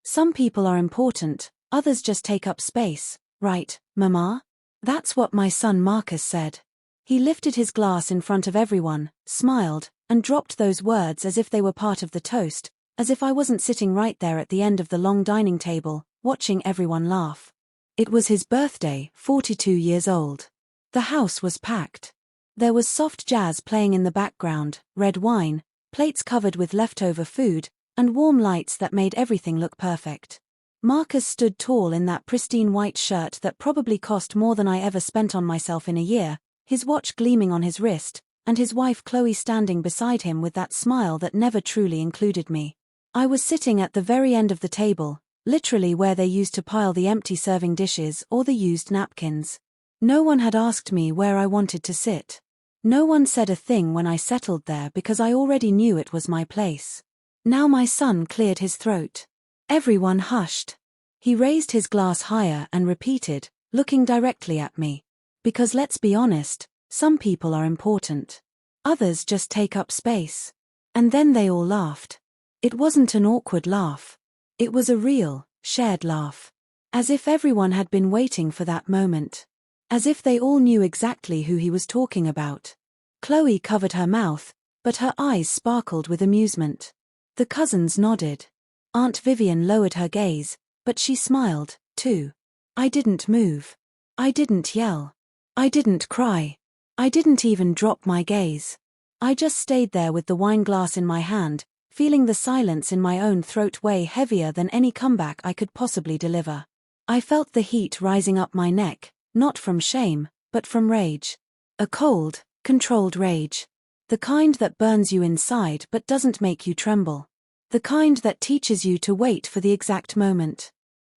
Some people are important, others just take up space, right, Mama? That's what my son Marcus said. He lifted his glass in front of everyone, smiled, and dropped those words as if they were part of the toast, as if I wasn't sitting right there at the end of the long dining table, watching everyone laugh. It was his birthday, 42 years old. The house was packed. There was soft jazz playing in the background, red wine, plates covered with leftover food, and warm lights that made everything look perfect. Marcus stood tall in that pristine white shirt that probably cost more than I ever spent on myself in a year, his watch gleaming on his wrist, and his wife Chloe standing beside him with that smile that never truly included me. I was sitting at the very end of the table, literally where they used to pile the empty serving dishes or the used napkins. No one had asked me where I wanted to sit. No one said a thing when I settled there because I already knew it was my place. Now my son cleared his throat. Everyone hushed. He raised his glass higher and repeated, looking directly at me. Because let's be honest, some people are important. Others just take up space. And then they all laughed. It wasn't an awkward laugh. It was a real, shared laugh. As if everyone had been waiting for that moment. As if they all knew exactly who he was talking about. Chloe covered her mouth, but her eyes sparkled with amusement. The cousins nodded. Aunt Vivian lowered her gaze, but she smiled, too. I didn't move. I didn't yell. I didn't cry. I didn't even drop my gaze. I just stayed there with the wine glass in my hand, feeling the silence in my own throat weigh heavier than any comeback I could possibly deliver. I felt the heat rising up my neck, not from shame, but from rage. A cold, controlled rage. The kind that burns you inside but doesn't make you tremble. The kind that teaches you to wait for the exact moment.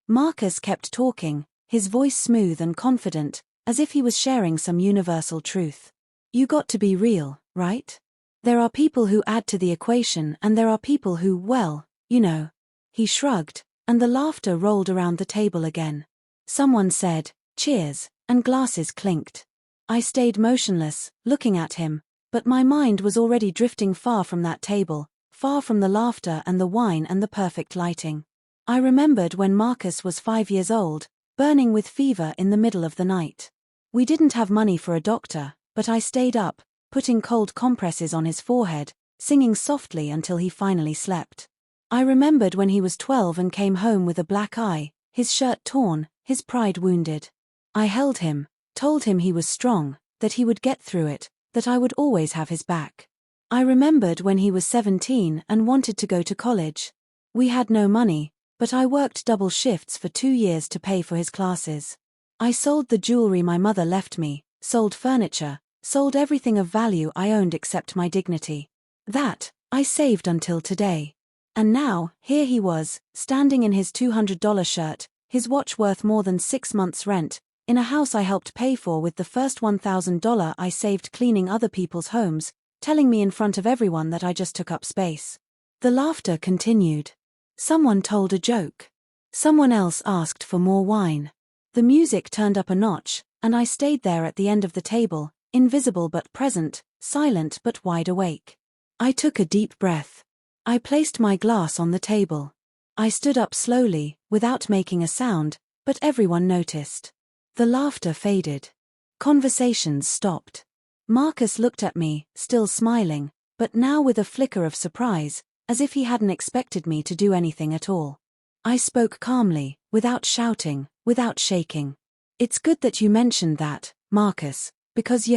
Marcus kept talking, his voice smooth and confident, as if he was sharing some universal truth. You got to be real, right? There are people who add to the equation and there are people who, well, you know. He shrugged, and the laughter rolled around the table again. Someone said, "Cheers," and glasses clinked. I stayed motionless, looking at him, but my mind was already drifting far from that table, far from the laughter and the wine and the perfect lighting. I remembered when Marcus was 5 years old, burning with fever in the middle of the night. We didn't have money for a doctor, but I stayed up, putting cold compresses on his forehead, singing softly until he finally slept. I remembered when he was 12 and came home with a black eye, his shirt torn, his pride wounded. I held him, told him he was strong, that he would get through it, that I would always have his back. I remembered when he was 17 and wanted to go to college. We had no money, but I worked double shifts for 2 years to pay for his classes. I sold the jewelry my mother left me, sold furniture, sold everything of value I owned except my dignity. That, I saved until today. And now, here he was, standing in his $200 shirt, his watch worth more than 6 months' rent, in a house I helped pay for with the first $1,000 I saved cleaning other people's homes, telling me in front of everyone that I just took up space. The laughter continued. Someone told a joke. Someone else asked for more wine. The music turned up a notch, and I stayed there at the end of the table, invisible but present, silent but wide awake. I took a deep breath. I placed my glass on the table. I stood up slowly, without making a sound, but everyone noticed. The laughter faded. Conversations stopped. Marcus looked at me, still smiling, but now with a flicker of surprise, as if he hadn't expected me to do anything at all. I spoke calmly, without shouting, without shaking. It's good that you mentioned that, Marcus, because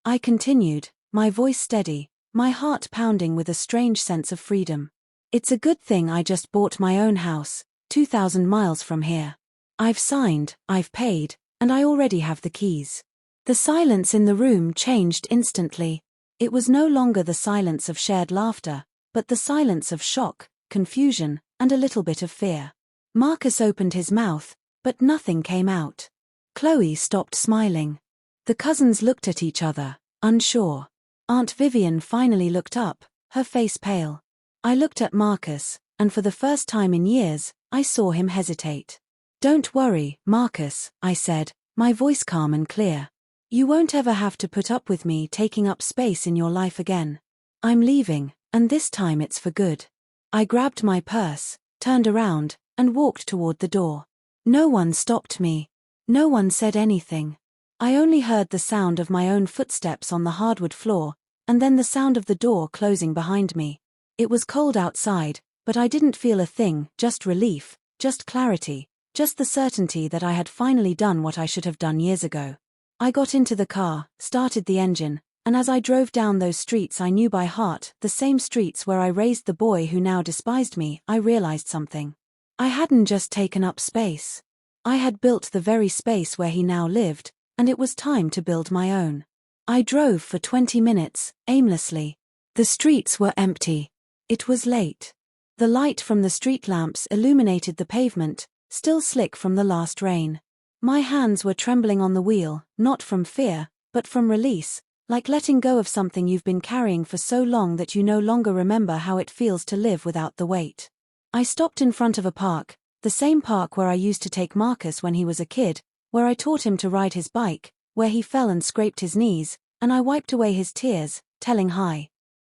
I continued, my voice steady, my heart pounding with a strange sense of freedom. It's a good thing I just bought my own house, 2,000 miles from here. I've signed, I've paid, and I already have the keys. The silence in the room changed instantly. It was no longer the silence of shared laughter, but the silence of shock, confusion, and a little bit of fear. Marcus opened his mouth, but nothing came out. Chloe stopped smiling. The cousins looked at each other, unsure. Aunt Vivian finally looked up, her face pale. I looked at Marcus, and for the first time in years, I saw him hesitate. "Don't worry, Marcus," I said, my voice calm and clear. "You won't ever have to put up with me taking up space in your life again. I'm leaving, and this time it's for good." I grabbed my purse, turned around, and walked toward the door. No one stopped me. No one said anything. I only heard the sound of my own footsteps on the hardwood floor, and then the sound of the door closing behind me. It was cold outside, but I didn't feel a thing, just relief, just clarity, just the certainty that I had finally done what I should have done years ago. I got into the car, started the engine, and as I drove down those streets I knew by heart, the same streets where I raised the boy who now despised me, I realized something. I hadn't just taken up space. I had built the very space where he now lived, and it was time to build my own. I drove for 20 minutes, aimlessly. The streets were empty. It was late. The light from the street lamps illuminated the pavement, still slick from the last rain. My hands were trembling on the wheel, not from fear, but from release, like letting go of something you've been carrying for so long that you no longer remember how it feels to live without the weight. I stopped in front of a park, the same park where I used to take Marcus when he was a kid, where I taught him to ride his bike, where he fell and scraped his knees, and I wiped away his tears, telling hi.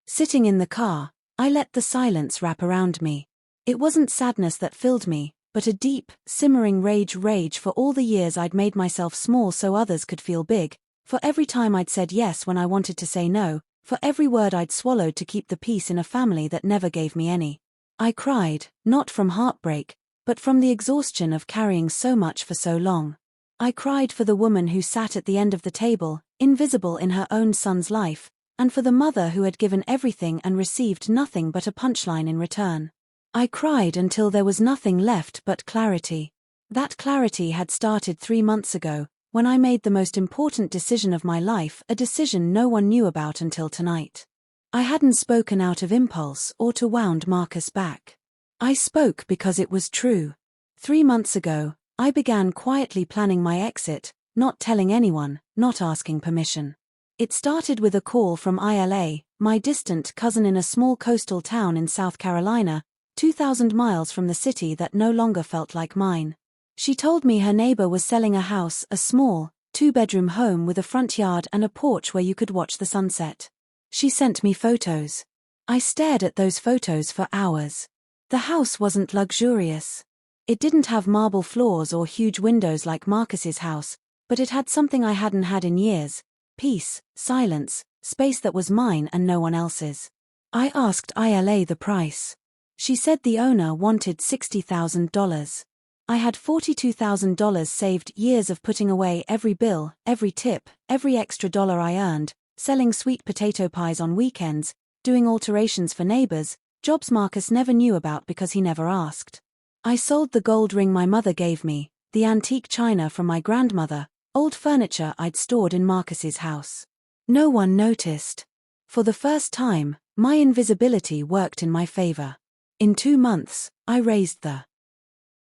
Sitting in the car, I let the silence wrap around me. It wasn't sadness that filled me, but a deep, simmering rage for all the years I'd made myself small so others could feel big, for every time I'd said yes when I wanted to say no, for every word I'd swallowed to keep the peace in a family that never gave me any. I cried, not from heartbreak, but from the exhaustion of carrying so much for so long. I cried for the woman who sat at the end of the table, invisible in her own son's life, and for the mother who had given everything and received nothing but a punchline in return. I cried until there was nothing left but clarity. That clarity had started 3 months ago, when I made the most important decision of my life, a decision no one knew about until tonight. I hadn't spoken out of impulse or to wound Marcus back. I spoke because it was true. 3 months ago, I began quietly planning my exit, not telling anyone, not asking permission. It started with a call from Ila, my distant cousin in a small coastal town in South Carolina, 2,000 miles from the city that no longer felt like mine. She told me her neighbor was selling a house, a small, 2-bedroom home with a front yard and a porch where you could watch the sunset. She sent me photos. I stared at those photos for hours. The house wasn't luxurious. It didn't have marble floors or huge windows like Marcus's house, but it had something I hadn't had in years: peace, silence, space that was mine and no one else's. I asked Ila the price. She said the owner wanted $60,000. I had $42,000 saved, years of putting away every bill, every tip, every extra dollar I earned, selling sweet potato pies on weekends, doing alterations for neighbors, jobs Marcus never knew about because he never asked. I sold the gold ring my mother gave me, the antique china from my grandmother, old furniture I'd stored in Marcus's house. No one noticed. For the first time, my invisibility worked in my favor. In 2 months, I raised the